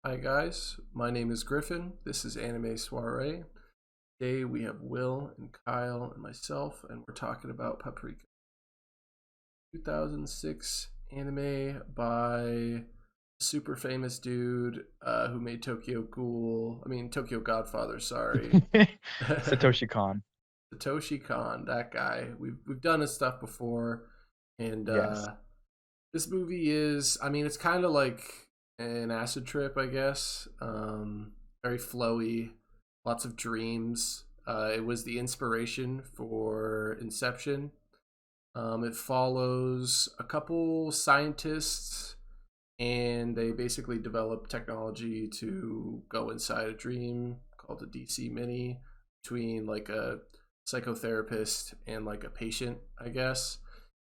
Hi guys, my name is Griffin. This is Anime Soirée. Today we have Will and Kyle and myself, and we're talking about Paprika, 2006 anime by a super famous dude who made Tokyo Ghoul. I mean Tokyo Godfather. Sorry, Satoshi Kon. Satoshi Kon. That guy. We've done his stuff before, and Yes. this movie is. I mean, it's kind of like an acid trip, I guess. Very flowy, lots of dreams. It was the inspiration for Inception. It follows a couple scientists, and they basically develop technology to go inside a dream called a DC Mini between like a psychotherapist and like a patient, I guess.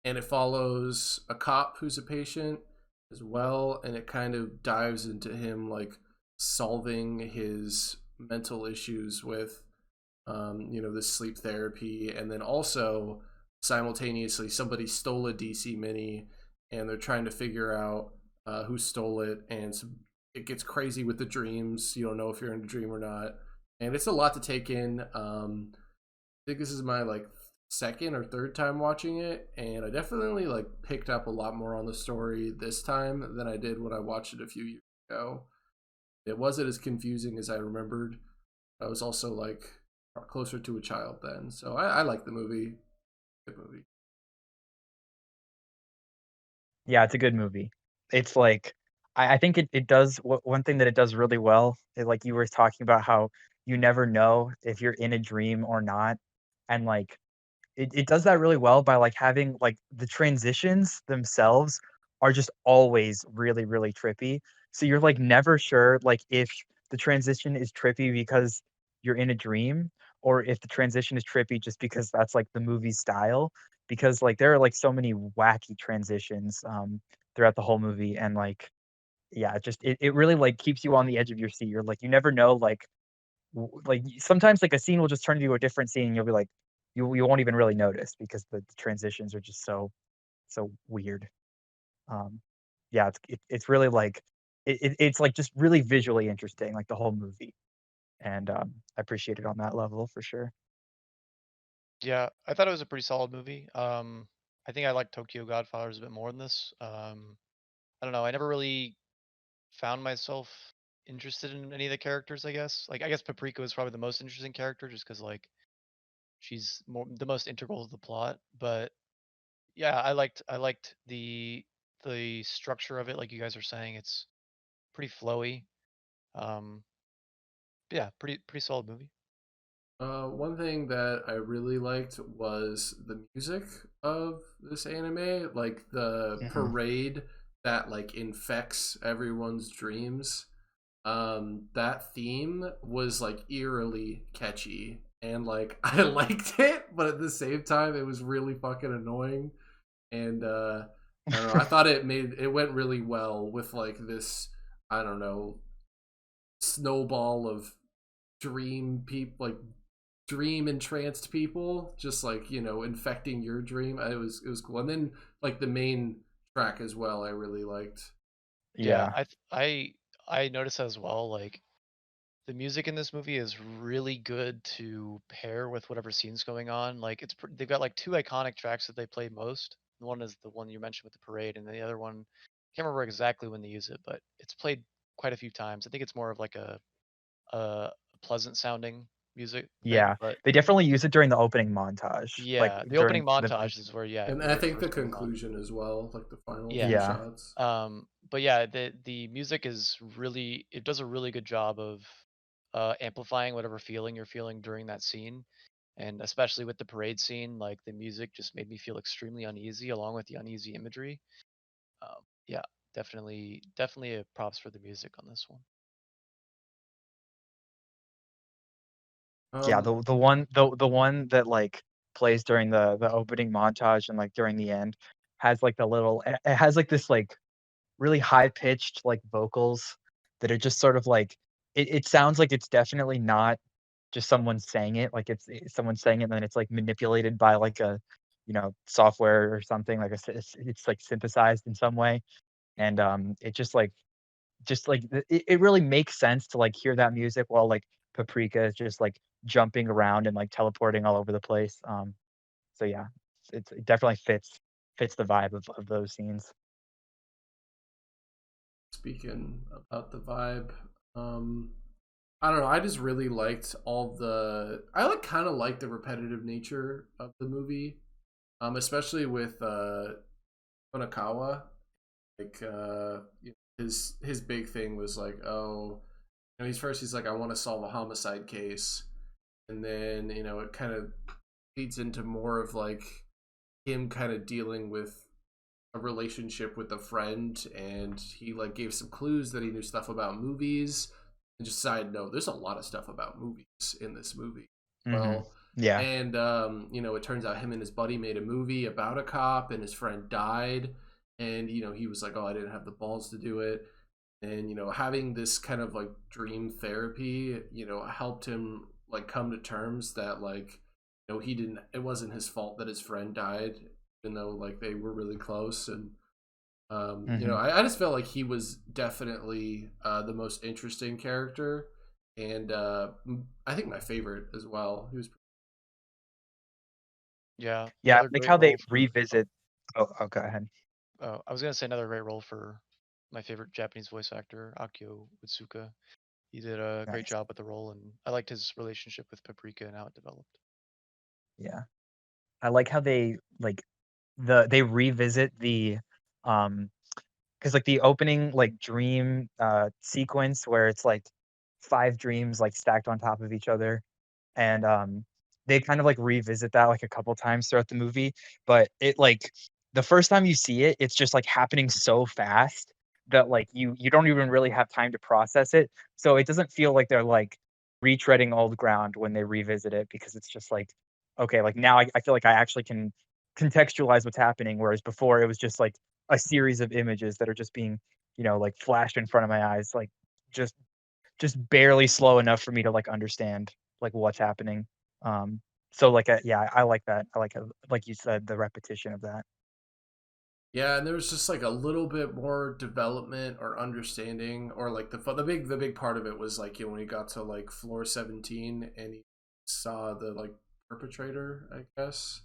And it follows a cop who's a patient as well, and it kind of dives into him like solving his mental issues with this sleep therapy, and then also simultaneously somebody stole a DC Mini, and they're trying to figure out who stole it, and it gets crazy with the dreams. You don't know if you're in a dream or not, and it's a lot to take in. I think this is my like second or third time watching it, and I definitely like picked up a lot more on the story this time than I did when I watched it a few years ago. It wasn't as confusing as I remembered. I was also like closer to a child then, so I like the movie. Good movie. Yeah, it's a good movie. It's like I think it does one thing that it does really well is like you were talking about how you never know if you're in a dream or not. And like it does that really well by like having like the transitions themselves are just always really, really trippy. So you're like never sure like if the transition is trippy because you're in a dream or if the transition is trippy just because that's like the movie style. Because like there are like so many wacky transitions throughout the whole movie and like yeah, it really like keeps you on the edge of your seat. You're like you never know like sometimes like a scene will just turn into a different scene and you'll be like you won't even really notice because the transitions are just so weird. Um, yeah, it's really like it's like just really visually interesting, like the whole movie, and I appreciate it on that level for sure. Yeah, I thought it was a pretty solid movie. I think I like Tokyo Godfathers a bit more than this. I don't know. I never really found myself interested in any of the characters. I guess. Like, I guess Paprika was probably the most interesting character, just because like she's the most integral to the plot. But yeah, I liked the structure of it. Like you guys are saying, it's pretty flowy. Um, yeah, pretty solid movie. One thing that I really liked was the music of this anime, like the Mhm. parade that like infects everyone's dreams. That theme was like eerily catchy, and like I liked it, but at the same time it was really fucking annoying. And I don't know, I thought it went really well with like this, I don't know, snowball of dream people, like dream entranced people, just like infecting your dream. It was cool, and then like the main track as well I really liked. Yeah, Yeah, I noticed as well. Like the music in this movie is really good to pair with whatever scene's going on. Like they've got like two iconic tracks that they play most. One is the one you mentioned with the parade, and the other one, I can't remember exactly when they use it, but it's played quite a few times. I think it's more of like a pleasant sounding music thing, yeah, but they definitely use it during the opening montage, like yeah, the during opening the montage is where And I where it think the first goes on. conclusion as well, like the final few Yeah. yeah, shots. But yeah, the music is really it does a really good job of amplifying whatever feeling you're feeling during that scene. And especially with the parade scene, like the music just made me feel extremely uneasy along with the uneasy imagery. Yeah, definitely a props for the music on this one. yeah. um The one that like plays during the opening montage and like during the end has like it has like this like really high pitched like vocals that are just sort of like it sounds like it's definitely not just someone saying it, like it's someone saying it and then it's like manipulated by like a software or something like it's like synthesized in some way and it just like just like it really makes sense to like hear that music while like Paprika is just like jumping around and like teleporting all over the place. So yeah, it definitely fits the vibe of those scenes. Speaking about the vibe, um, I don't know. I just really liked all the. I like kind of like the repetitive nature of the movie, especially with Konakawa. Like his big thing was like, oh, he's like, I want to solve a homicide case, and then it kind of leads into more of like him kind of dealing with a relationship with a friend, and he like gave some clues that he knew stuff about movies. And just side note, there's a lot of stuff about movies in this movie. Hmm. Well, Yeah. and it turns out him and his buddy made a movie about a cop, and his friend died, and he was like, "Oh, I didn't have the balls to do it." And having this kind of like dream therapy, helped him like come to terms that like, he didn't. It wasn't his fault that his friend died, even though like they were really close. And Hmm. I just felt like he was definitely the most interesting character, and I think my favorite as well. He was. Yeah, Yeah, I another like great how they role for. revisit. Oh, go ahead. I was gonna say another great role for my favorite Japanese voice actor, Akio Utsuka. He did a great Nice. job with the role, and I liked his relationship with Paprika and how it developed. Yeah. I like how they like they revisit the um because like the opening like dream sequence where it's like five dreams like stacked on top of each other, and they kind of like revisit that like a couple times throughout the movie, but it like the first time you see it, it's just like happening so fast that like you don't even really have time to process it, so it doesn't feel like they're like retreading old ground when they revisit it, because it's just like, okay, like now I feel like I actually can contextualize what's happening, whereas before it was just like a series of images that are just being, like flashed in front of my eyes, like just just barely slow enough for me to like understand like what's happening. Um, so like yeah, I like that. I like like you said, the repetition of that. Yeah, and there was just like a little bit more development or understanding, or like the big part of it was like when he got to like floor 17 and he saw the like perpetrator, I guess.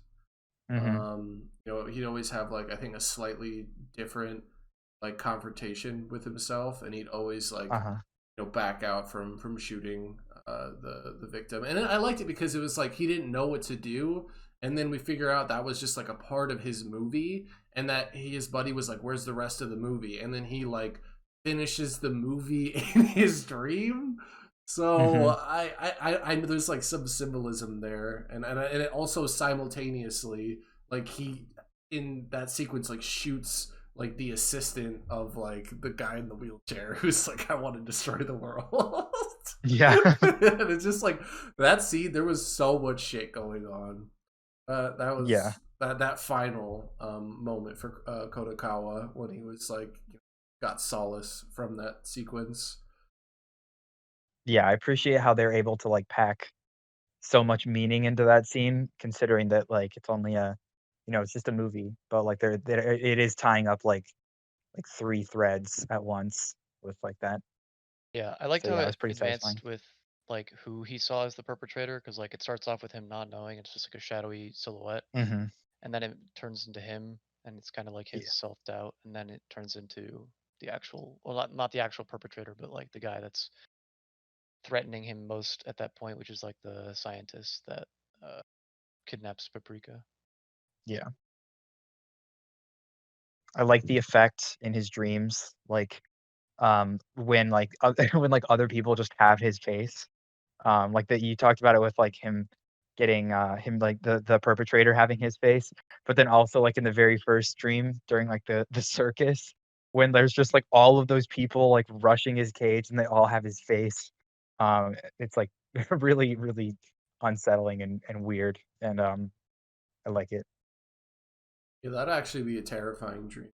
Hmm. He'd always have like I think a slightly different like confrontation with himself, and he'd always like Uh-huh. back out from shooting the victim. And I liked it because it was like he didn't know what to do, and then we figure out that was just like a part of his movie, and that his buddy was like, "Where's the rest of the movie?" And then he like finishes the movie in his dream. So Hmm. I there's like some symbolism there, and it also simultaneously like he in that sequence like shoots like the assistant of like the guy in the wheelchair who's like, I want to destroy the world. Yeah. And it's just like that scene, there was so much shit going on. That Yeah. was that final moment for Kodakawa when he was like got solace from that sequence. Yeah. I appreciate how they're able to like pack so much meaning into that scene, considering that like it's only a, it's just a movie, but like they're it is tying up like three threads at once with like that. Yeah, I liked So how yeah, it it was pretty satisfying. advanced with like who he saw as the perpetrator, because like it starts off with him not knowing, it's just like a shadowy silhouette, Hmm. and then it turns into him, and it's kind of like his Yeah. self-doubt, and then it turns into the actual, well, not the actual perpetrator, but like the guy that's threatening him most at that point, which is like the scientist that uh, kidnaps Paprika. Yeah. I like the effect in his dreams, like, when, like, when, like, other people just have his face, like, that you talked about it with, like, him getting, him, like, the perpetrator having his face, but then also, like, in the very first dream during, like, the circus, when there's just, like, all of those people, like, rushing his cage and they all have his face, it's, like, really, really unsettling and weird, and, I like it. Yeah, that'd actually be a terrifying dream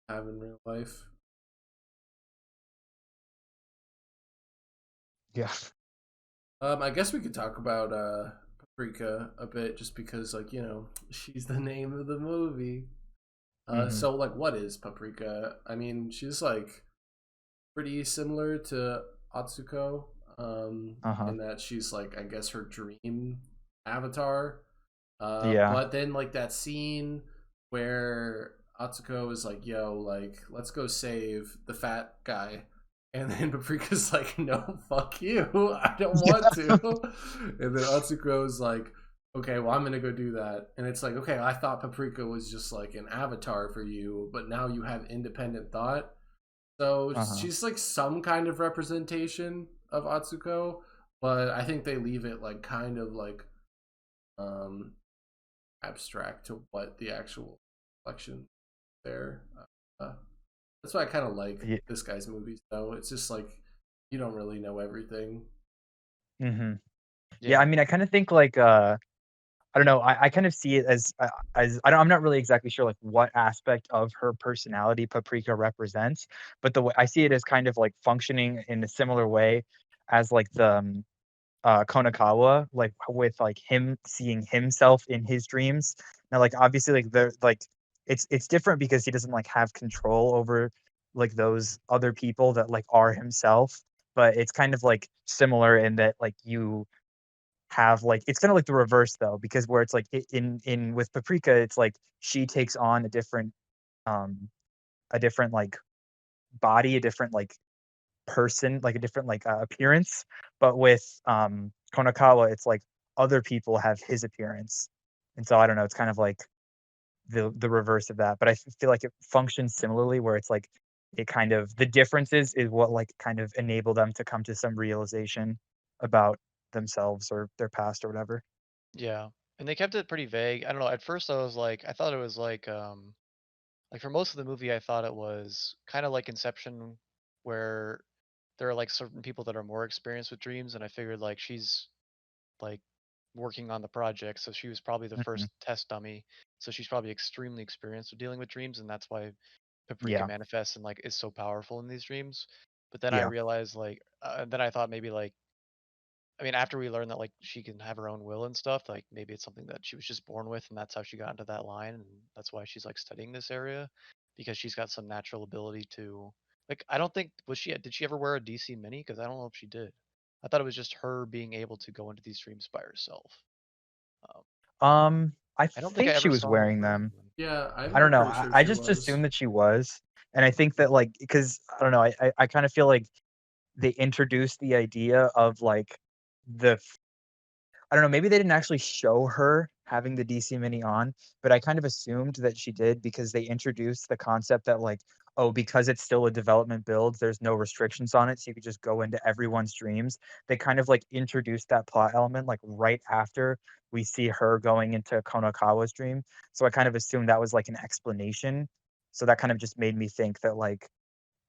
to have in real life. Yeah. I guess we could talk about Paprika a bit, just because like she's the name of the movie. Mhm. So like, what is Paprika? I mean, she's like pretty similar to Atsuko, Uh-huh. in that she's like, I guess, her dream avatar. Yeah. But then like that scene where Atsuko is like, "Yo, like, let's go save the fat guy," and then Paprika's like, "No, fuck you, I don't want to," and then Atsuko's like, "Okay, well, I'm gonna go do that," and it's like, okay, I thought Paprika was just like an avatar for you, but now you have independent thought. So Uh-huh. she's like some kind of representation of Atsuko, but I think they leave it like kind of like um abstract to what the actual reflection there. Uh, that's why I kind of like Yeah. this guy's movies, though. It's just like you don't really know everything. Hmm. Yeah, Yeah. I mean, I kind of think like I don't know. I kind of see it as I'm not really exactly sure like what aspect of her personality Paprika represents, but the way I see it as kind of like functioning in a similar way as like the Konakawa, like with like him seeing himself in his dreams. Now, like obviously, like the like it's different because he doesn't like have control over like those other people that like are himself. But it's kind of like similar in that like you have like it's kind of like the reverse though, because where it's like in with Paprika, it's like she takes on um a different like body, a different like person, like a different like appearance. But with Konakawa, it's like other people have his appearance, and so I don't know. It's kind of like the reverse of that. But I feel like it functions similarly, where it's like it kind of the differences is what like kind of enable them to come to some realization about themselves or their past or whatever. Yeah. And they kept it pretty vague. I don't know. At first, I was like, I thought it was like for most of the movie, I thought it was kind of like Inception, where there are like certain people that are more experienced with dreams, and I figured like she's like working on the project, so she was probably the Hmm. first test dummy. So she's probably extremely experienced with dealing with dreams, and that's why Paprika Yeah, manifests and like is so powerful in these dreams. But then I yeah, realized like, then I thought maybe like, I mean, after we learned that like she can have her own will and stuff, like maybe it's something that she was just born with, and that's how she got into that line, and that's why she's like studying this area because she's got some natural ability to. Like, I don't think did she ever wear a DC mini? Because I don't know if she did. I thought it was just her being able to go into these dreams by herself. Um, I I don't think I think she ever was saw her wearing wearing them. one. Yeah, I don't I'm know. pretty I, sure I she just was. assumed that she was, and I think that like because I don't know. I kind of feel like they introduced the idea of like the I don't know, maybe they didn't actually show her having the DC Mini on, but I kind of assumed that she did because they introduced the concept that like, oh, because it's still a development build, there's no restrictions on it, so you could just go into everyone's dreams. They kind of like introduced that plot element like right after we see her going into Konakawa's dream. So I kind of assumed that was like an explanation. So that kind of just made me think that like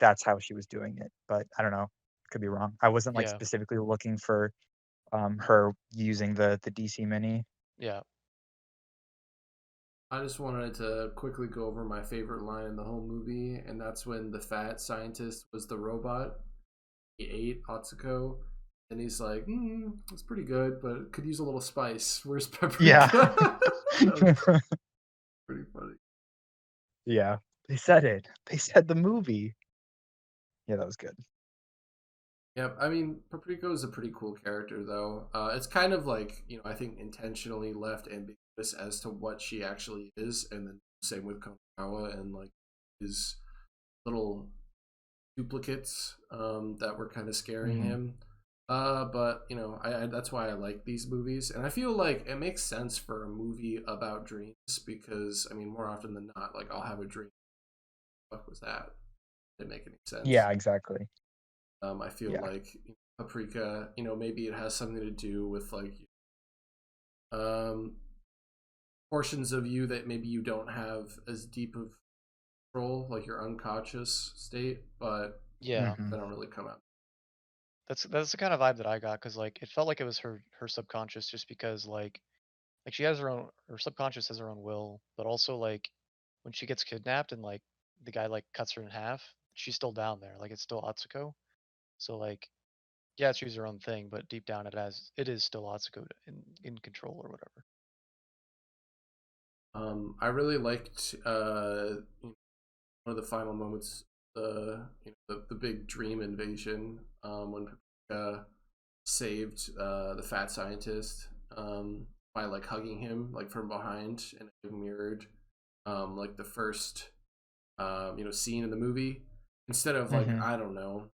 that's how she was doing it. But I don't know. Could be wrong. I wasn't like Yeah, specifically looking for her using the DC Mini. yeah. I just wanted to quickly go over my favorite line in the whole movie, and that's when the fat scientist was the robot. He ate Atsuko, and he's like, "It's pretty good, but it could use a little spice. Where's Yeah. paprika?" That was pretty funny. Yeah. They said it. They said the movie. Yeah, that was good. Yep, I mean, Paprika is a pretty cool character, though. It's kind of like, I think intentionally left ambiguous as to what she actually is, and then same with Konakawa and like his little duplicates that were kind of scaring Mhm. him. But I that's why I like these movies, and I feel like it makes sense for a movie about dreams because I mean, more often than not, like I'll have a dream. What was that? Didn't make any sense. Yeah, exactly. I feel Yeah. like Paprika, maybe it has something to do with like um portions of you that maybe you don't have as deep of control, like your unconscious state, but Yeah. Mhm. they don't really come out. That's the kind of vibe that I got because like it felt like it was her subconscious just because like she has her subconscious has her own will, but also like when she gets kidnapped and like the guy like cuts her in half, she's still down there. Like it's still Atsuko. So like yeah, she's her own thing, but deep down it is still Atsuko in control or whatever. I really liked one of the final moments the big dream invasion, when Paprika saved the fat scientist, by like hugging him like from behind, and it mirrored like the first scene in the movie. Instead of like, Hmm. I don't know,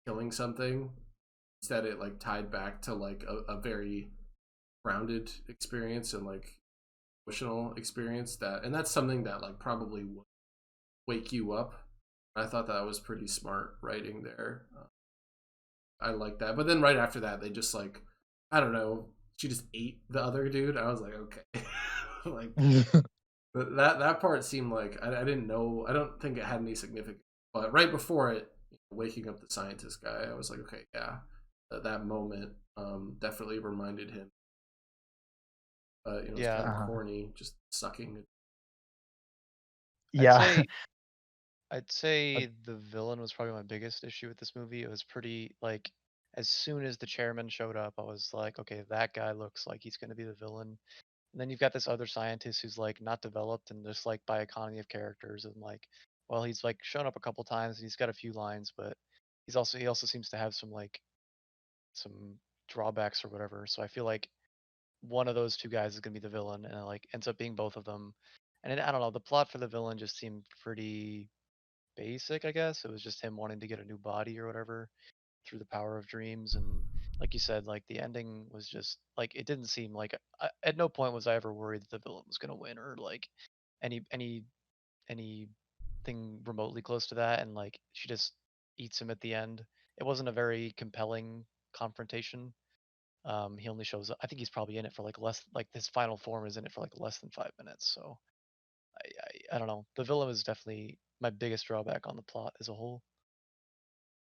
killing something, instead it like tied back to like a very grounded experience and like emotional experience, and that's something that like probably would wake you up. I thought that was pretty smart writing there. I like that. But then right after that, they just like, I don't know, she just ate the other dude. I was like, okay, like that part seemed like I didn't know. I don't think it had any significance. But right before it, waking up the scientist guy, I was like, okay, yeah, that moment definitely reminded him. It's Yeah, kind of Uh-huh. corny, just sucking. I'd Yeah. say I'd say the villain was probably my biggest issue with this movie. It was pretty like as soon as the chairman showed up, I was like, okay, that guy looks like he's going to be the villain. And then you've got this other scientist who's like not developed and just like by economy of characters and like, well, he's like shown up a couple times and he's got a few lines, but he also seems to have some like some drawbacks or whatever. So I feel like one of those two guys is going to be the villain, and it like ends up being both of them. And I don't know, the plot for the villain just seemed pretty basic, I guess. It was just him wanting to get a new body or whatever through the power of dreams. And like you said, like the ending was just like it didn't seem like at no point was I ever worried that the villain was going to win or like any any anything remotely close to that. And like she just eats him at the end. It wasn't a very compelling confrontation. He only shows up. I think he's probably in it for like less. Like his final form is in it for like less than 5 minutes. So I don't know. The villain was definitely my biggest drawback on the plot as a whole.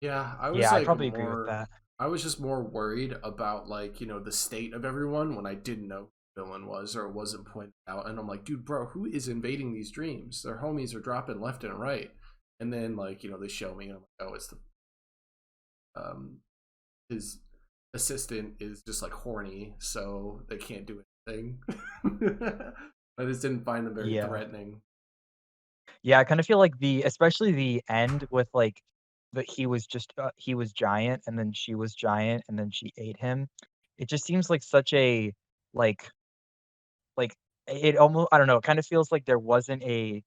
Yeah, I was Yeah, I like probably agree with more. that. I was just more worried about like the state of everyone when I didn't know who the villain was or it wasn't pointed out, and I'm like, dude, bro, who is invading these dreams? Their homies are dropping left and right, and then like they show me, and I'm like, oh, it's the his assistant is just like horny, so they can't do anything. I just didn't find them very Yeah. threatening. Yeah, I kind of feel like especially the end with like that he was giant and then she was giant and then she ate him. It just seems like such a like like it almost I don't know, it kind of feels like there wasn't a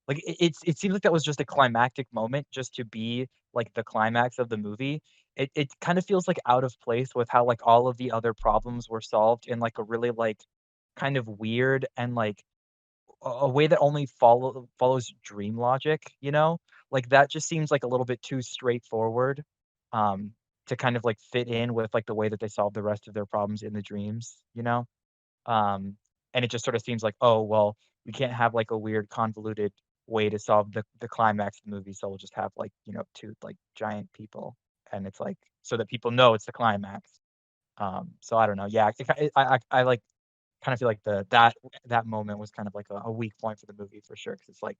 like it seems like that was just a climactic moment just to be like the climax of the movie. It kind of feels like out of place with how like all of the other problems were solved in like a really like kind of weird and like a way that only follows dream logic, you know? Like, that just seems like a little bit too straightforward, um, to kind of, like, fit in with, like, the way that they solve the rest of their problems in the dreams, you know? Um, and it just sort of seems like, "Oh, well, we can't have, like, a weird convoluted way to solve the climax of the movie, so we'll just have, like, 2, like, giant people." And it's like so that people know it's the climax. So I don't know. Yeah, I, like, kind of feel like that moment was kind of like a weak point for the movie for sure, because it's like,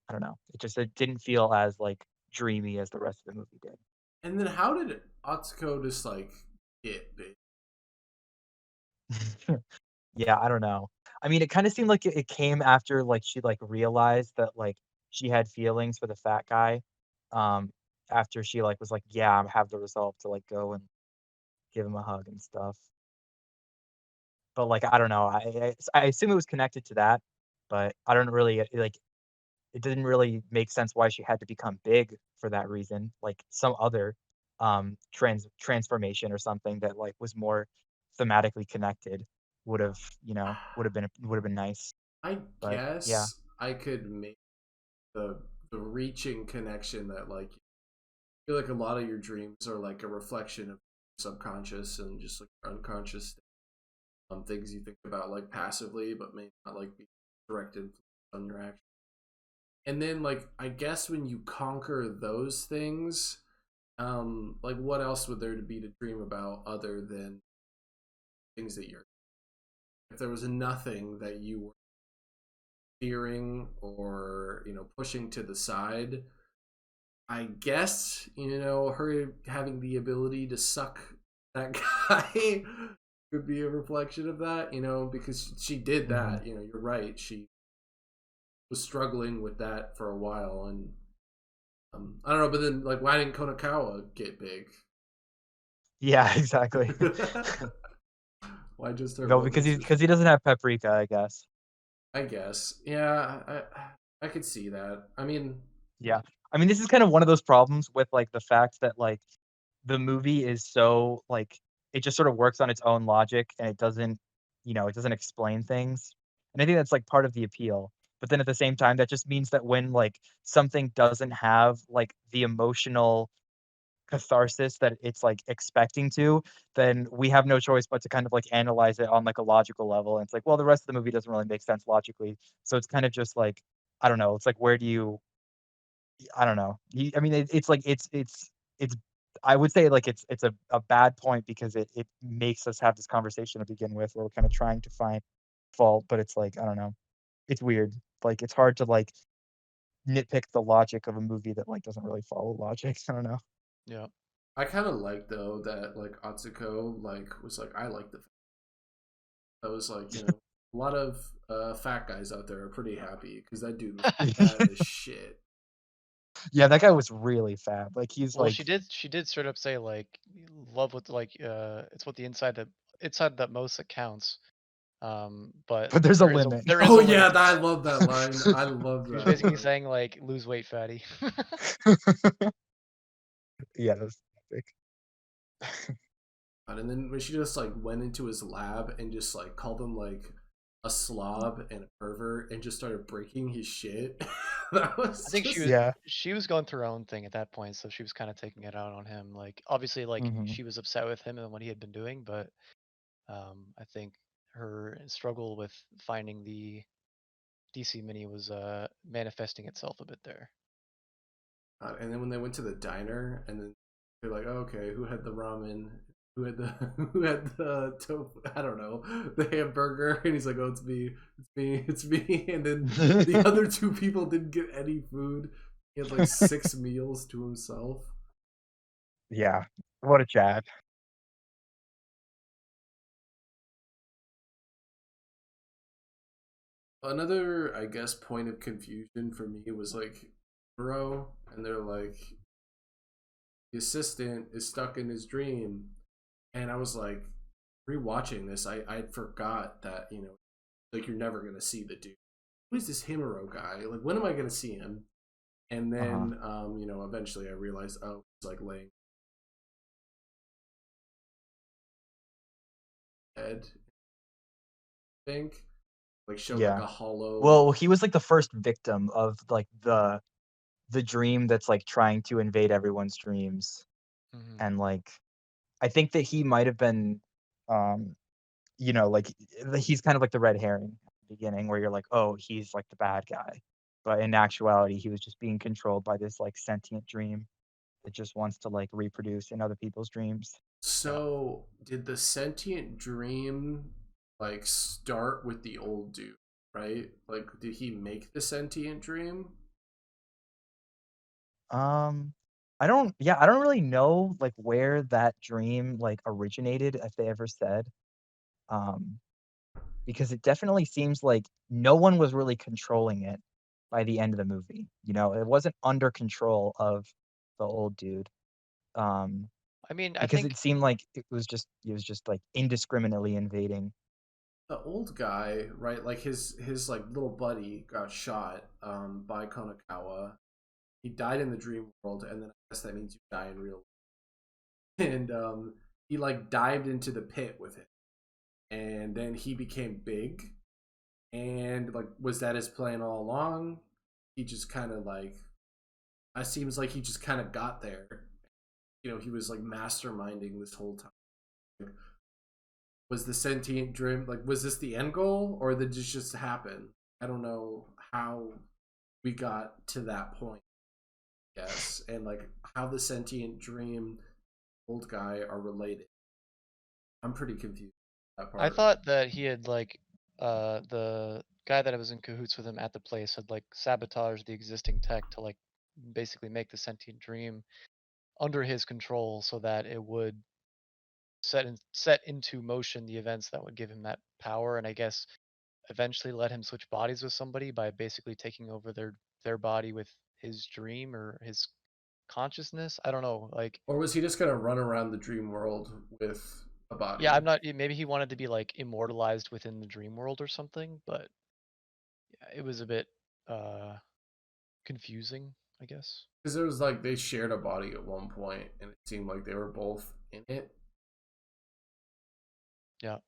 I don't know, it didn't feel as, like, dreamy as the rest of the movie did. And then how did Atsuko just like get big? Yeah, I don't know. I mean, it kinda seemed like it came after, like, she, like, realized that, like, she had feelings for the fat guy, um, after she, like, was like, "Yeah, I have the resolve to, like, go and give him a hug and stuff." But, like, I don't know, I assume it was connected to that, but I don't really, like it didn't really make sense why she had to become big for that reason, like some other, transformation or something that, like, was more thematically connected would have been nice, I but yeah. guess I could make the reaching connection that like I feel like a lot of your dreams are like a reflection of subconscious and just like unconscious things you think about like passively, but may not like be directed on your action. And then like I guess when you conquer those things, like what else would there to be to dream about other than things that you're if there was nothing that you were fearing or pushing to the side, I guess her having the ability to suck that guy could be a reflection of that, because she did Mhm. that. You're right, she was struggling with that for a while, and I don't know, but then like, why didn't Konakawa get big? Yeah, exactly. Why just her No, women's division? because he doesn't have Paprika, I guess. I guess. Yeah, I could see that. I mean, Yeah. I mean, this is kind of one of those problems with, like, the fact that, like, the movie is so, like it just sort of works on its own logic, and it doesn't, it doesn't explain things, and I think that's, like, part of the appeal, but then at the same time, that just means that when, like, something doesn't have, like, the emotional catharsis that it's, like, expecting to, then we have no choice but to kind of, like, analyze it on, like, a logical level, and it's like, well, the rest of the movie doesn't really make sense logically, so it's kind of just like, I don't know, it's like, where do you I don't know. I mean, it's like it's I would say, like, it's a bad point because it makes us have this conversation to begin with where we're kinda trying to find fault, but it's like, I don't know. It's weird. Like, it's hard to, like, nitpick the logic of a movie that, like, doesn't really follow logic. I don't know. Yeah. I kind of like though that like Atsuko like was like I like the that was like a lot of fat guys out there are pretty happy because that dude was fat as shit. Yeah, that guy was really fat. Like, he's Well, like she did straight up say like love with like it's what the inside that most that counts. But but there's a limit. there is Oh a yeah, limit. I love that line. I love She was that basically line. saying like lose weight, fatty. Yeah, that's epic. And then when she just like went into his lab and just like called him like a slob and a pervert and just started breaking his shit, that I was think just Yeah. she was going through her own thing at that point, so she was kind of taking it out on him. Like obviously, like Mhm. she was upset with him and what he had been doing, but I think her struggle with finding the DC mini was manifesting itself a bit there. and then when they went to the diner and then they're like, oh, okay, who had the ramen? Who had the who had the tofu? I don't know, the hamburger. And he's like, oh, it's me, it's me, it's me. And then the other two people didn't get any food. He had like 6 meals to himself. Yeah. What a Chad. Another, I guess, point of confusion for me was like Hero, and they're like, the assistant is stuck in his dream, and I was like, rewatching this, I forgot that like you're never gonna see the dude. Who is this Himuro guy? Like, when am I gonna see him? And Uh-huh. then, eventually I realized, oh, he's like laying dead. I think like showed like Yeah. a hollow. Well, he was, like, the first victim of, like, the dream that's, like, trying to invade everyone's dreams, Hmm. and, like, I think that he might have been, um, like, he's kind of like the red herring at the beginning where you're like, "Oh, he's, like, the bad guy," but in actuality, he was just being controlled by this, like, sentient dream that just wants to, like, reproduce in other people's dreams. Yeah. So did the sentient dream like start with the old dude, right? Like, did he make the sentient dream? Um, I don't really know, like, where that dream, like, originated, if they ever said, um because it definitely seems like no one was really controlling it by the end of the movie, It wasn't under control of the old dude, um, I mean, I because think it seemed like it was just, like, indiscriminately invading. The old guy, right? Like his like little buddy got shot by Konakawa. He died in the dream world, and then I guess that means you die in real life. And he like dived into the pit with him, and then he became big. And like, was that his plan all along? He just kind of like, it seems like he just kind of got there. He was like masterminding this whole time. Like, was the sentient dream like, was this the end goal, or did this just happen? I don't know how we got to that point. Yes, and like how the sentient dream old guy are related. I'm pretty confused that I part. thought that he had like the guy that was in cahoots with him at the place had like sabotaged the existing tech to like basically make the sentient dream under his control so that it would set into motion the events that would give him that power, and I guess eventually let him switch bodies with somebody by basically taking over their body with his dream or his consciousness. I don't know. Like, Or was he just gonna run around the dream world with a body? yeah, I'm not. Maybe he wanted to be like immortalized within the dream world or something. But yeah, it was a bit uh confusing, I guess. Because it was like they shared a body at one point, and it seemed like they were both in it. Yeah. A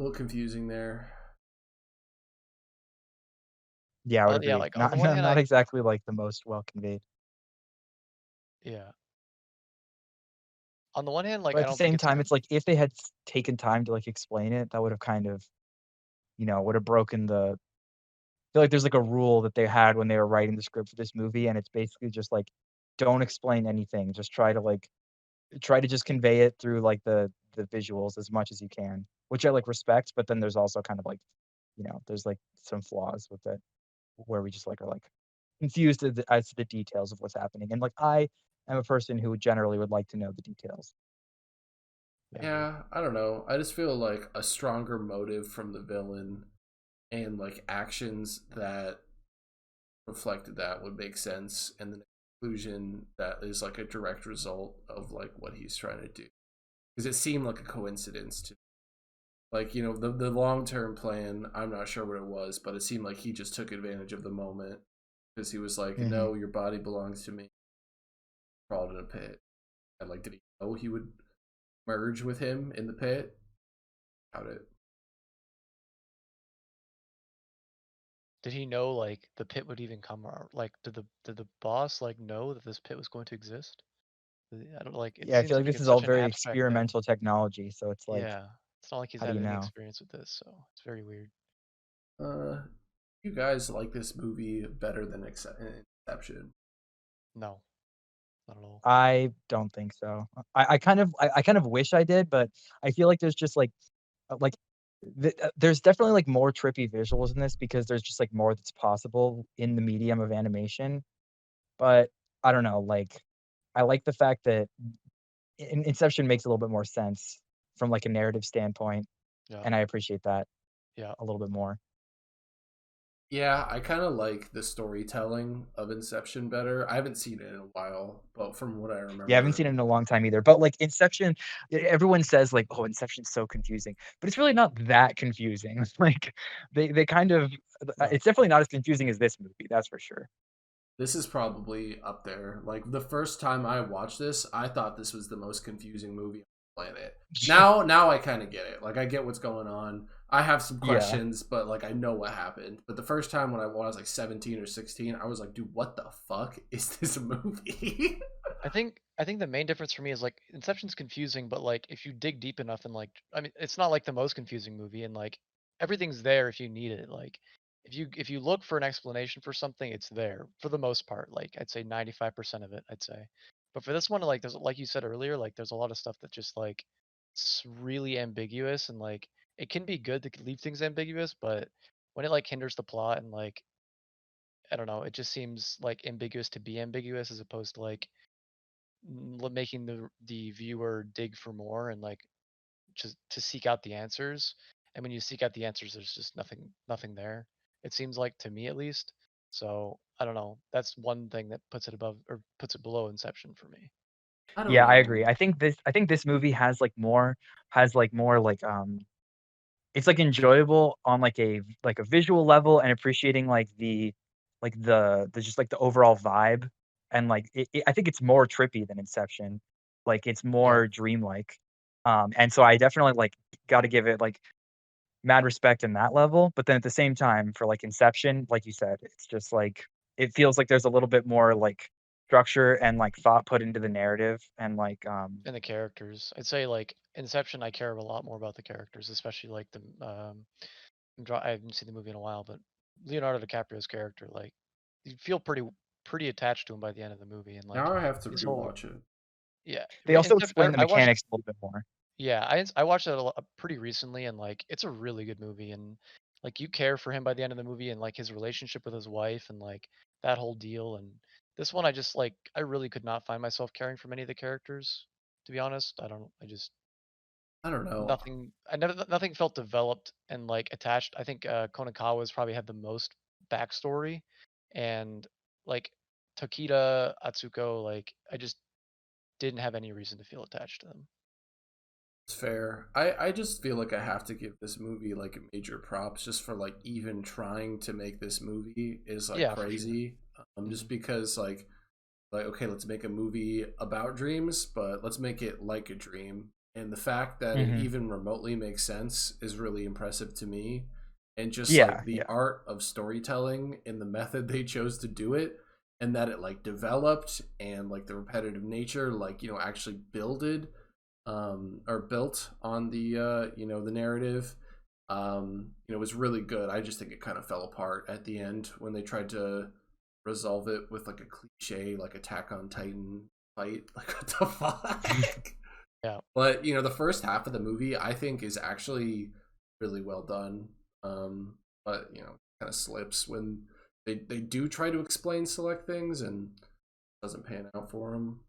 little confusing there. Yeah, I would Yeah. agree. Like on Not the one not hand, not exactly like the most well conveyed. yeah. On the one hand, like But I at the don't think same it's time, it's like if they had taken time to like explain it, that would have kind of, would have broken the. I feel like there's like a rule that they had when they were writing the script for this movie, and it's basically just like, don't explain anything. Just try to just convey it through like the visuals as much as you can, which I like respect. But then there's also kind of like, there's like some flaws with it where we just like are like confused as to the details of what's happening. And like I am a person who generally would like to know the details. I agree. Yeah, I don't know. I just feel like a stronger motive from the villain and like actions that reflected that would make sense, and the conclusion that is like a direct result of like what he's trying to do. Because it seemed like a coincidence to like the long term plan. I'm not sure what it was, but it seemed like he just took advantage of the moment because he was like, Hmm. "No, your body belongs to me." Crawled in a pit, and like, did he know he would merge with him in the pit? Doubt it. Did he know like the pit would even come, or like did the boss like know that this pit was going to exist? I don't like. It Yeah, I feel seems like like this it's is all such an very abstract thing. experimental technology, so it's like, Yeah, it's not like he's how do had you any know? experience with this, so it's very weird. Uh, you guys like this movie better than Inception? No, not at all. I don't think so. I kind of wish I did, but I feel like there's just like there's definitely like more trippy visuals in this because there's just like more that's possible in the medium of animation. But I don't know, like I like the fact that Inception makes a little bit more sense from like a narrative standpoint, Yeah, and I appreciate that yeah. a little bit more. Yeah, I kind of like the storytelling of Inception better. I haven't seen it in a while, but from what I Yeah, I haven't remember, seen it in a long time either. But like Inception, everyone says like, "Oh, Inception's so confusing," but it's really not that confusing. Like they kind of, no, it's definitely not as confusing as this movie. That's for sure. this is probably up there. Like the first time I watched this, I thought this was the most confusing movie on the planet. Now I kind of get it. Like I get what's going on. I have some Yeah. questions, but like I know what happened. But the first time when I was like 17 or 16, I was like, dude, what the fuck is this movie? I think the main difference for me is like Inception's confusing, but like if you dig deep enough and like I mean it's not like the most confusing movie and like everything's there if you need it. Like if you look for an explanation for something, it's there for the most part. Like I'd say 95% of it, I'd say. But for this one, like there's like you said earlier, like there's a lot of stuff that just like it's really ambiguous and like it can be good to leave things ambiguous, but when it like hinders the plot and like I don't know, it just seems like ambiguous to be ambiguous as opposed to like making the viewer dig for more and like just to seek out the answers. And when you seek out the answers, there's just nothing there. It seems like to me at least. So I don't know. That's one thing that puts it above or puts it below Inception for me. I don't Yeah, I know. agree. I think this movie has like more like it's like enjoyable on like a visual level and appreciating like the just like the overall vibe and like I think it's more trippy than Inception. Like it's Yeah. more dreamlike. And so I definitely like got to give it like mad respect in that level, but then at the same time for like Inception, like you said, it's just like it feels like there's a little bit more like structure and like thought put into the narrative and like And the characters. I'd say like Inception, I care a lot more about the characters, especially like the I haven't seen the movie in a while, but Leonardo DiCaprio's character, like you feel pretty attached to him by the end of the movie, and like Now I have to his whole rewatch it. yeah. they also Inception, explain the I watched. mechanics a little bit more. Yeah, I watched it pretty recently, and like it's a really good movie, and like you care for him by the end of the movie, and like his relationship with his wife, and like that whole deal. And this one, I just like I really could not find myself caring for many of the characters. To be honest, I don't. I just I don't know. nothing. I never nothing felt developed and like attached. I think Konakawa's probably had the most backstory, and like Tokita, Atsuko, like I just didn't have any reason to feel attached to them. It's fair. I just feel like I have to give this movie like major props just for like even trying to make this movie is like Yeah, for sure. crazy. Just Mhm. because like okay, let's make a movie about dreams, but let's make it like a dream. And the fact that it Hmm. even remotely makes sense is really impressive to me. And just Yeah, like the yeah. art of storytelling and the method they chose to do it, and that it like developed and like the repetitive nature, like, actually builded or built on the the narrative was really good. I just think it kind of fell apart at the end when they tried to resolve it with like a cliche like Attack on Titan fight. Like, what the fuck? Yeah. But the first half of the movie I think is actually really well done. But kind of slips when they do try to explain select things and it doesn't pan out for them.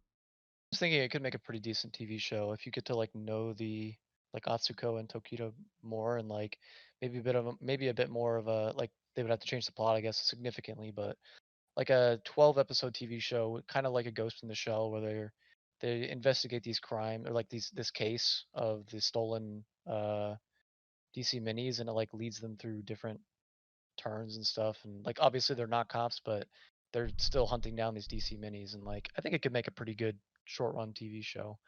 Was thinking it could make a pretty decent TV show if you get to like know the like Atsuko and Tokito more, and like maybe a bit more of a like they would have to change the plot I guess significantly, but like a 12 episode TV show, kind of like a Ghost in the Shell, where they investigate these crime or like this case of the stolen DC minis, and it like leads them through different turns and stuff, and like obviously they're not cops, but they're still hunting down these DC minis, and like I think it could make a pretty good short run TV show.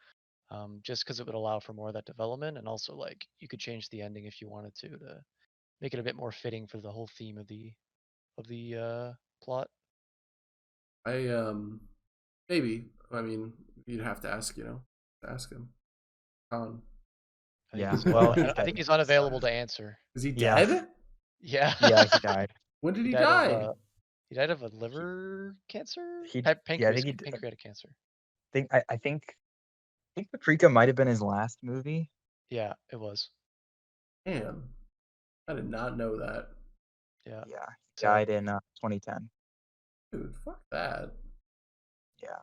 Just because it would allow for more of that development, and also like you could change the ending if you wanted to make it a bit more fitting for the whole theme of the plot. I maybe. I mean, you'd have to ask, to ask him. Um, I think Yeah. he's Well, I he's I dead think he's now, so unavailable to answer. is he yeah, dead? Yeah. yeah, he died. When did He he died of die? he died of a He, liver cancer? yeah, I think Pancreatic cancer. I think Paprika might have been his last movie. Yeah, it was. Damn, I did not know that. Yeah. Yeah, he Sad. died in 2010. Dude, fuck that. Yeah,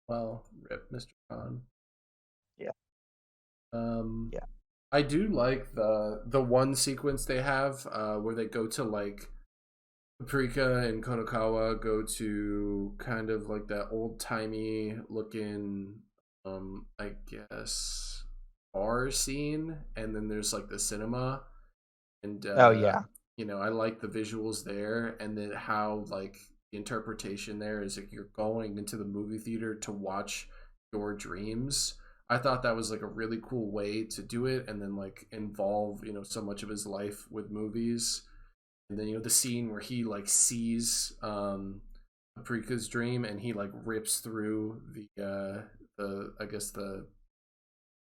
Well, rip, Mr. Khan. yeah, Um, yeah. I do like the one sequence they have where they go to like Paprika and Konokawa go to kind of like that old timey looking, I guess, bar scene, and then there's like the cinema, and Oh yeah. I like the visuals there, and then how like the interpretation there is like you're going into the movie theater to watch your dreams. I thought that was like a really cool way to do it, and then like involve so much of his life with movies, and then the scene where he like sees Paprika's dream and he like rips through the I guess the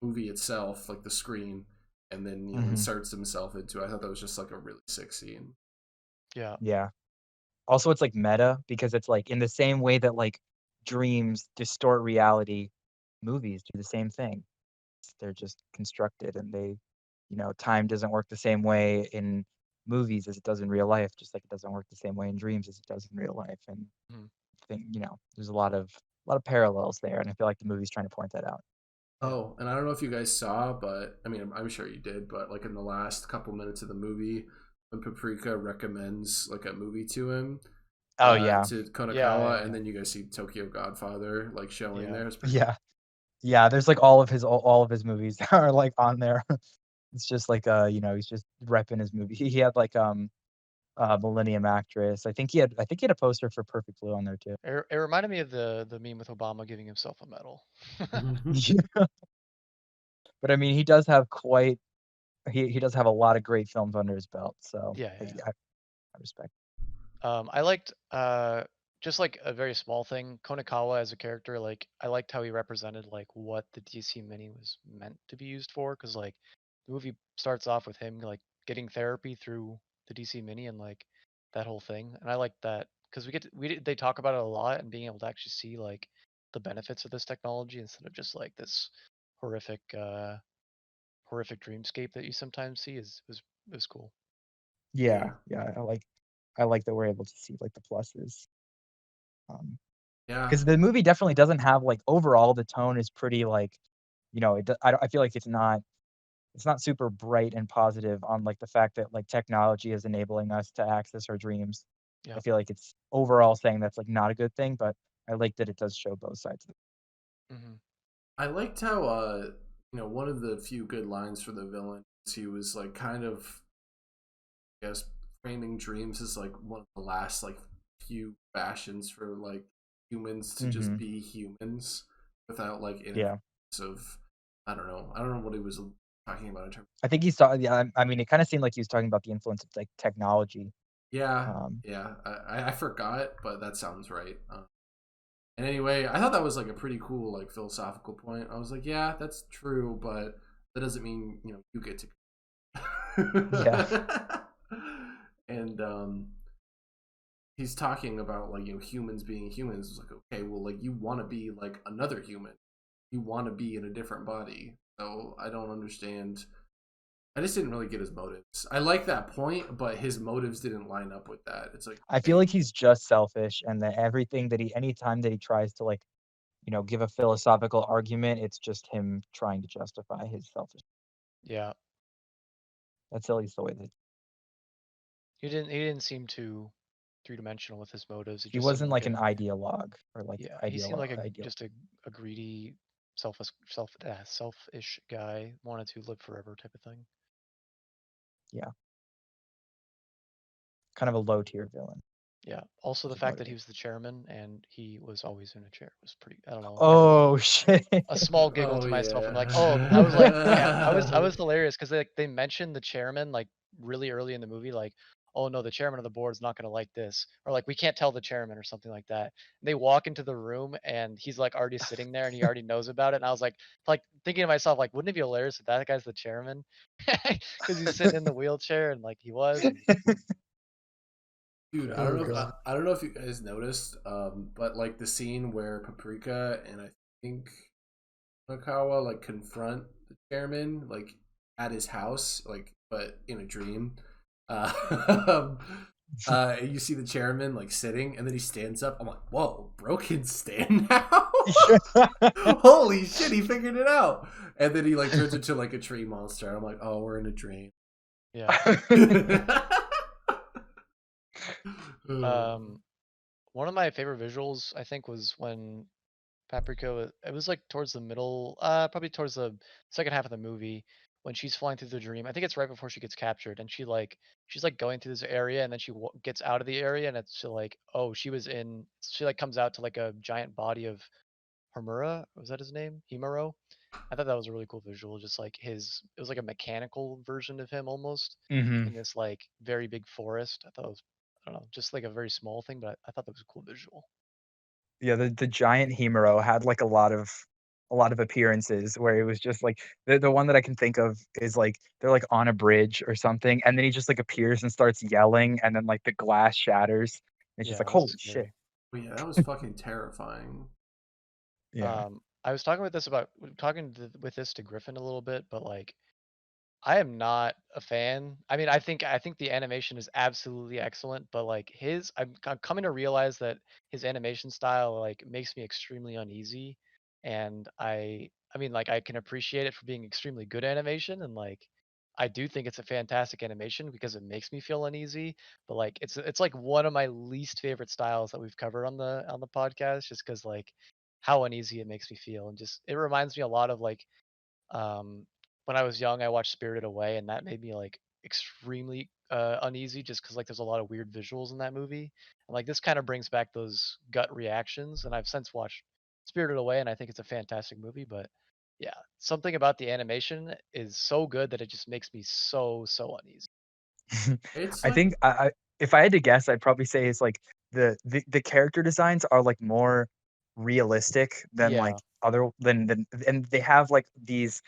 movie itself, like the screen, and then Hmm. inserts himself into it. I thought that was just like a really sick scene. Yeah. Yeah. Also, it's like meta because it's like in the same way that like dreams distort reality, movies do the same thing. They're just constructed and time doesn't work the same way in movies as it does in real life, just like it doesn't work the same way in dreams as it does in real life. And Mhm. I think, there's a lot of parallels there, and I feel like the movie's trying to point that out. Yeah. Oh, and I don't know if you guys saw, but I mean, I'm sure you did, but like in the last couple minutes of the movie, when Paprika recommends like a movie to him, Oh yeah. to Yeah, Konakawa, yeah, and yeah. then you guys see Tokyo Godfather like showing Yeah. there. It's pretty cool. Yeah. Yeah, there's like all of his movies that are like on there. It's just like he's just repping his movie. He had like Millennium Actress. I think he had a poster for Perfect Blue on there too. It reminded me of the meme with Obama giving himself a medal. But I mean, he does have a lot of great films under his belt, so Yeah, I, yeah, yeah. I, I respect. I liked just like a very small thing, Konakawa as a character, like I liked how he represented like what the DC Mini was meant to be used for, because like the movie starts off with him like getting therapy through the DC Mini and like that whole thing. And I like that because they talk about it a lot, and being able to actually see like the benefits of this technology instead of just like this horrific horrific dreamscape that you sometimes see is cool. Yeah, Yeah, yeah, I like that we're able to see like the pluses. yeah. Because the movie definitely doesn't have like overall the tone is pretty like, I feel like it's not super bright and positive on like the fact that like technology is enabling us to access our dreams. Yeah. I feel like it's overall saying that's like not a good thing, but I like that it does show both sides. Hmm. I liked how one of the few good lines for the villain is he was like kind of, I guess, framing dreams as like one of the last like few fashions for like humans to just Mm-hmm. be humans without like Yeah, interference of, I don't know what he was talking about in terms. I think he's talking. Yeah, I mean, it kind of seemed like he was talking about the influence of like technology. Yeah, Um, yeah, I forgot, but that sounds right. And anyway, I thought that was like a pretty cool like philosophical point. I was like, yeah, that's true, but that doesn't mean you get yeah, to. And he's talking about like humans being humans. It's like, okay, well, like you want to be like another human, you want to be in a different body. So I don't understand. I just didn't really get his motives. I like that point, but his motives didn't line up with that. It's like, I feel okay, like he's just selfish, and that everything that anytime that he tries to like, give a philosophical argument, it's just him trying to justify his selfish. Yeah. That's at least the way that He didn't seem too three-dimensional with his motives. He he just seemed wasn't like like a an ideologue or like yeah. He seemed ideal like a ideal. just a greedy, selfish guy. Wanted to live forever type of thing. Yeah, kind of a low tier villain. Yeah. Also, the Was fact that he motivated. was the chairman and he was always in a chair was pretty. I don't know. I had Oh shit. a small giggle oh to myself. I'm yeah. like, oh, I was like, I was hilarious because they mentioned the chairman like really early in the movie, like, oh no, the chairman of the board is not going to like this, or like we can't tell the chairman or something like that. They walk into the room and he's like already sitting there and he already knows about it. And I was like thinking to myself, like, wouldn't it be hilarious if that guy's the chairman because he's sitting in the wheelchair and like he was. And Dude, Oh god. I don't know if you guys noticed, but like the scene where Paprika and I think Makawa like confront the chairman like at his house, like but in a dream. Uh, you see the chairman like sitting, and then he stands up. I'm like, whoa, bro can stand now. Holy shit, he figured it out. And then he like turns into like a tree monster. I'm like, oh, we're in a dream. yeah. Uh, Um, one of my favorite visuals I think was when Paprika, it was like towards the middle, probably towards the second half of the movie when she's flying through the dream. I think it's right before she gets captured, and she's like going through this area, and then she gets out of the area, and it's like, oh, she like comes out to like a giant body of Homura. Was that his name? Himuro. I thought that was a really cool visual. Just like it was like a mechanical version of him almost Hmm. in this like very big forest. I thought it was, I don't know, just like a very small thing, but I thought that was a cool visual. Yeah, the giant Himuro had like a lot of appearances where it was just like the one that I can think of is like they're like on a bridge or something, and then he just like appears and starts yelling, and then like the glass shatters. It's just Yeah, like that was holy shit. scary. but yeah, that was fucking terrifying. Yeah. I was with this to Griffin a little bit, but like I am not a fan. I mean, I think the animation is absolutely excellent, but like I'm coming to realize that his animation style like makes me extremely uneasy, and I mean like I can appreciate it for being extremely good animation, and like I do think it's a fantastic animation because it makes me feel uneasy, but like it's like one of my least favorite styles that we've covered on the podcast just cuz like how uneasy it makes me feel, and just it reminds me a lot of like um, when I was young, I watched Spirited Away, and that made me like extremely uneasy just because like there's a lot of weird visuals in that movie, and like this kind of brings back those gut reactions. And I've since watched Spirited Away, and I think it's a fantastic movie. But yeah, something about the animation is so good that it just makes me so uneasy. It's I like, think if I had to guess, I'd probably say it's like the character designs are like more realistic than like Yeah, other than and they have like these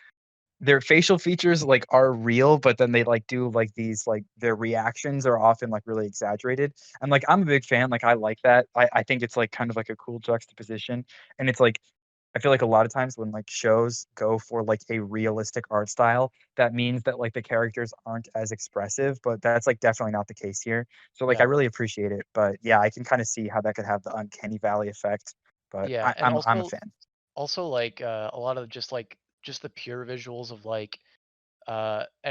their facial features like are real, but then they like do like these like their reactions are often like really exaggerated. And like I'm a big fan, like I like that. I think it's like kind of like a cool juxtaposition. And it's like I feel like a lot of times when like shows go for like a realistic art style, that means that like the characters aren't as expressive, but that's like definitely not the case here. So like I yeah, really appreciate it. But yeah, I can kind of see how that could have the uncanny valley effect. But yeah, I, and I'm a fan. also like a lot of just the pure visuals of like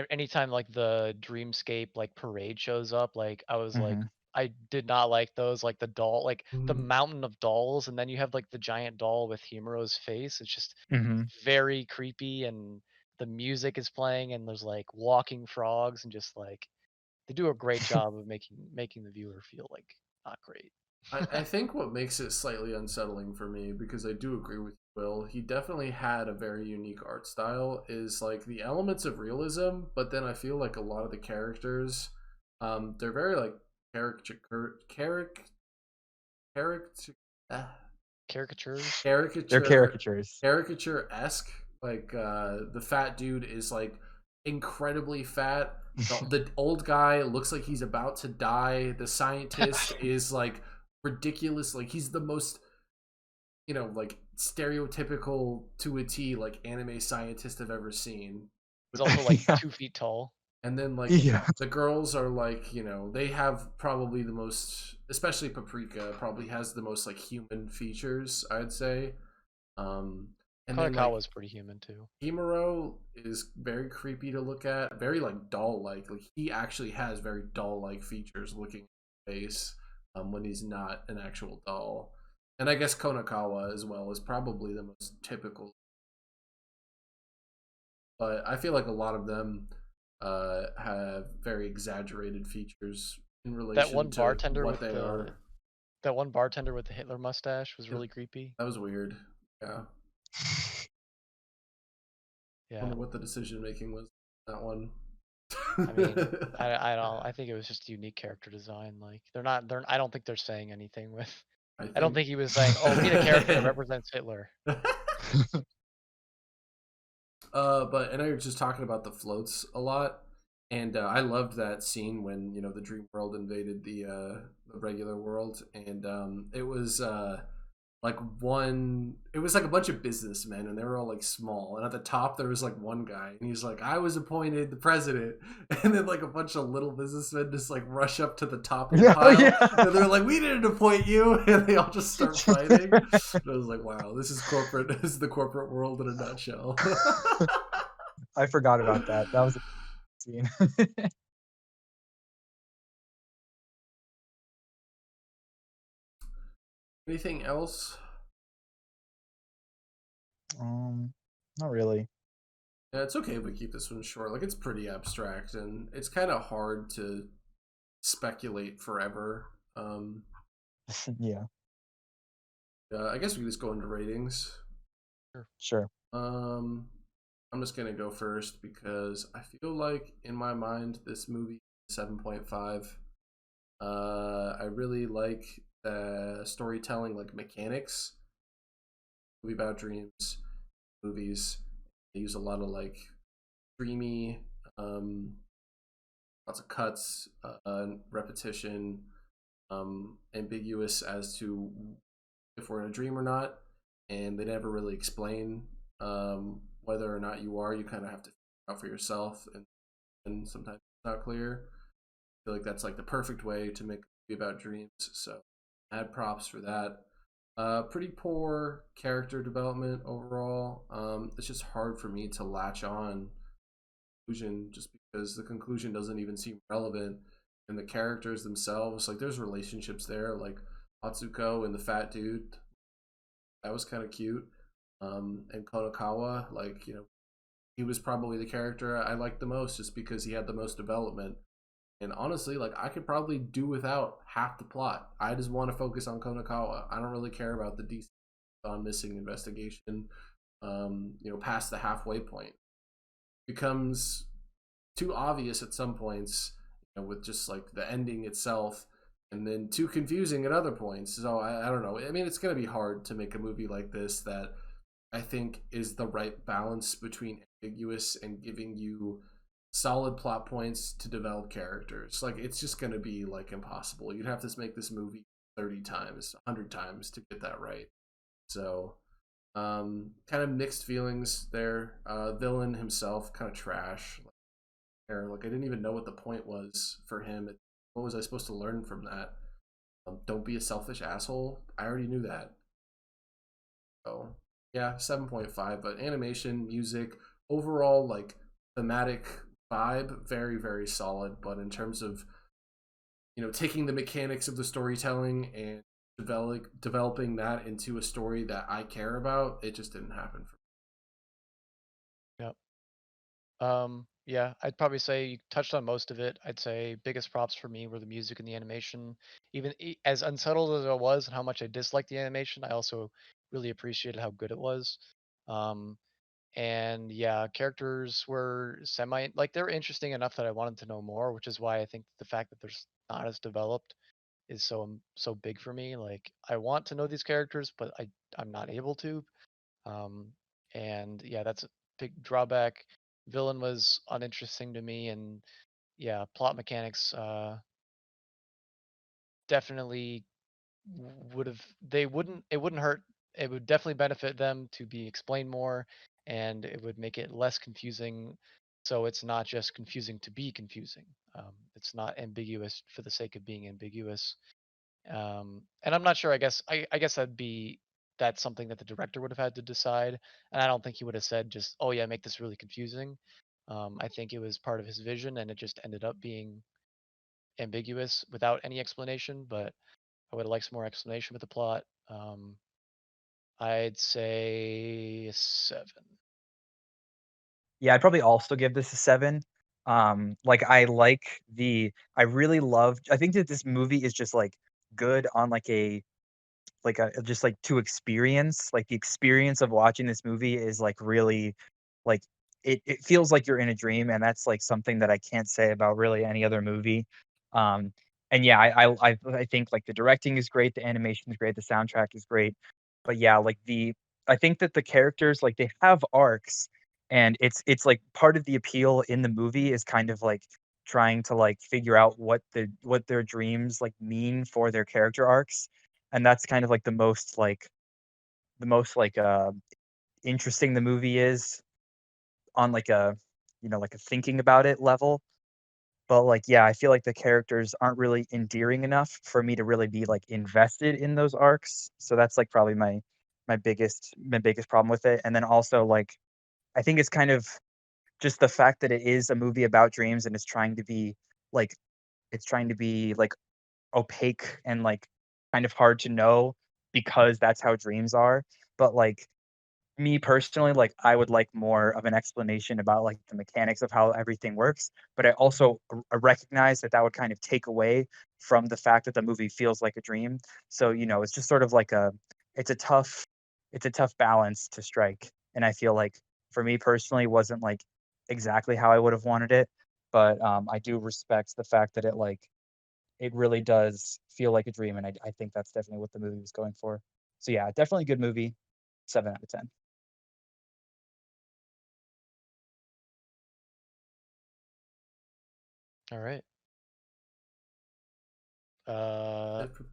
anytime like the dreamscape like parade shows up, like I was like Hmm. I did not like those, like the doll, like the Mhm. mountain of dolls, and then you have like the giant doll with Himuro's face. It's just Hmm. very creepy, and the music is playing, and there's like walking frogs, and just like they do a great job of making the viewer feel like not great. I think what makes it slightly unsettling for me, because I do agree with Will, he definitely had a very unique art style, is like the elements of realism, but then I feel like a lot of the characters, they're very like caricature, caric, caricature, Caricatures. They're caricature, caricatures. caricature esque. Like the fat dude is like incredibly fat. The old guy looks like he's about to die. The scientist is like ridiculous. Like he's the most, like stereotypical to a T, like anime scientist I've ever seen. He's also like Yeah. 2 feet tall. And then like Yeah. the girls are like, they have probably the most, especially Paprika probably has the most like human features, I'd say. Um and then like Konakawa's pretty human too. Himuro is very creepy to look at, very like doll like. Like he actually has very doll like features looking at his face when he's not an actual doll. And I guess Konakawa as well is probably the most typical, but I feel like a lot of them have very exaggerated features in That relation one to bartender what with they the are. that one bartender with the Hitler mustache was Yeah, really creepy. that was weird. Yeah, I Yeah. wonder what the decision making was on that one. I mean, I don't. I think it was just unique character design. Like they're not. They're. I don't think they're saying anything with. I I don't think. think he was saying, "Oh, we need a character that represents Hitler." But and I was just talking about the floats a lot, and I loved that scene when the dream world invaded the regular world, and it was like it was like a bunch of businessmen, and they were all like small, and at the top there was like one guy, and he's like, I was appointed the president, and then like a bunch of little businessmen just like rush up to the top of the Yeah, pile, yeah. and they're like, we didn't appoint you, and they all just start fighting. And I was like, wow, this is corporate. This is the corporate world in a nutshell. I forgot about that. That was a scene. Anything else? Um, Not really. Yeah, it's okay if we keep this one short. Like it's pretty abstract, and it's kind of hard to speculate forever. Yeah, I guess we can just go into ratings. Sure. sure. Um, I'm just gonna go first because I feel like in my mind this movie is 7.5. I really like the storytelling, like mechanics. Movie about dreams, movies. They use a lot of like dreamy, um, lots of cuts, repetition, ambiguous as to if we're in a dream or not, and they never really explain whether or not you are. You kind of have to figure out for yourself, and sometimes it's not clear. I feel like that's like the perfect way to make a movie about dreams. So, add props for that. Pretty poor character development overall. It's just hard for me to latch on conclusion just because the conclusion doesn't even seem relevant, and the characters themselves, like there's relationships there, like Atsuko and the fat dude, that was kind of cute. And Konakawa, like he was probably the character I liked the most just because he had the most development. And honestly, like I could probably do without half the plot. I just want to focus on Konakawa. I don't really care about the DC on missing investigation. Past the halfway point becomes too obvious at some points, with just like the ending itself, and then too confusing at other points. So I don't know. I mean, it's going to be hard to make a movie like this that I think is the right balance between ambiguous and giving you solid plot points to develop characters. Like it's just going to be like impossible. You'd have to make this movie 30 times, 100 times to get that right. So kind of mixed feelings there. Villain himself kind of trash. Like I didn't even know what the point was for him. What was I supposed to learn from that? Don't be a selfish asshole. I already knew that. So yeah, 7.5. But animation, music, overall like thematic vibe, very very solid. But in terms of taking the mechanics of the storytelling and developing that into a story that I care about, it just didn't happen for Yep. Yeah, I'd probably say you touched on most of it. I'd say biggest props for me were the music and the animation. Even as unsettled as it was and how much I disliked the animation, I also really appreciated how good it was. Um, and yeah, characters were semi like they were interesting enough that I wanted to know more, which is why I think the fact that there's not as developed is so big for me. Like I want to know these characters, but I'm not able to. Um, and yeah, that's a big drawback. Villain was uninteresting to me, and yeah, plot mechanics definitely would have they wouldn't it wouldn't hurt. It would definitely benefit them to be explained more, and it would make it less confusing. So it's not just confusing to be confusing. It's not ambiguous for the sake of being ambiguous. And I'm not sure. I guess that's something that the director would have had to decide. And I don't think he would have said just, oh yeah, make this really confusing. I think it was part of his vision, and it just ended up being ambiguous without any explanation. But I would have liked some more explanation with the plot. I'd say 7. Yeah, I'd probably also give this a 7. Like, I really loved I think that this movie is just, like, good on, like a just like to experience, like the experience of watching this movie is like really like it feels like you're in a dream, and that's like something that I can't say about really any other movie. Um, and yeah, I think like the directing is great, the animation is great, the soundtrack is great, but yeah, like I think that the characters like they have arcs, and it's like part of the appeal in the movie is kind of like trying to like figure out what their dreams like mean for their character arcs, and that's kind of like the most interesting the movie is on like a like a thinking about it level. But like yeah, I feel like the characters aren't really endearing enough for me to really be like invested in those arcs. So that's like probably my biggest problem with it. And then also like I think it's kind of just the fact that it is a movie about dreams, and like it's trying to be like opaque and, like, kind of hard to know because that's how dreams are. But, like, me personally, like, I would like more of an explanation about, like, the mechanics of how everything works, but I also recognize that that would kind of take away from the fact that the movie feels like a dream. So, it's just sort of like it's a tough it's a tough balance to strike, and I feel like for me personally, wasn't, like, exactly how I would have wanted it, but, I do respect the fact that it really does feel like a dream, and I think that's definitely what the movie was going for. So, yeah, definitely a good movie, 7 out of 10. All right. Uh, it.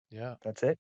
yeah. That's it?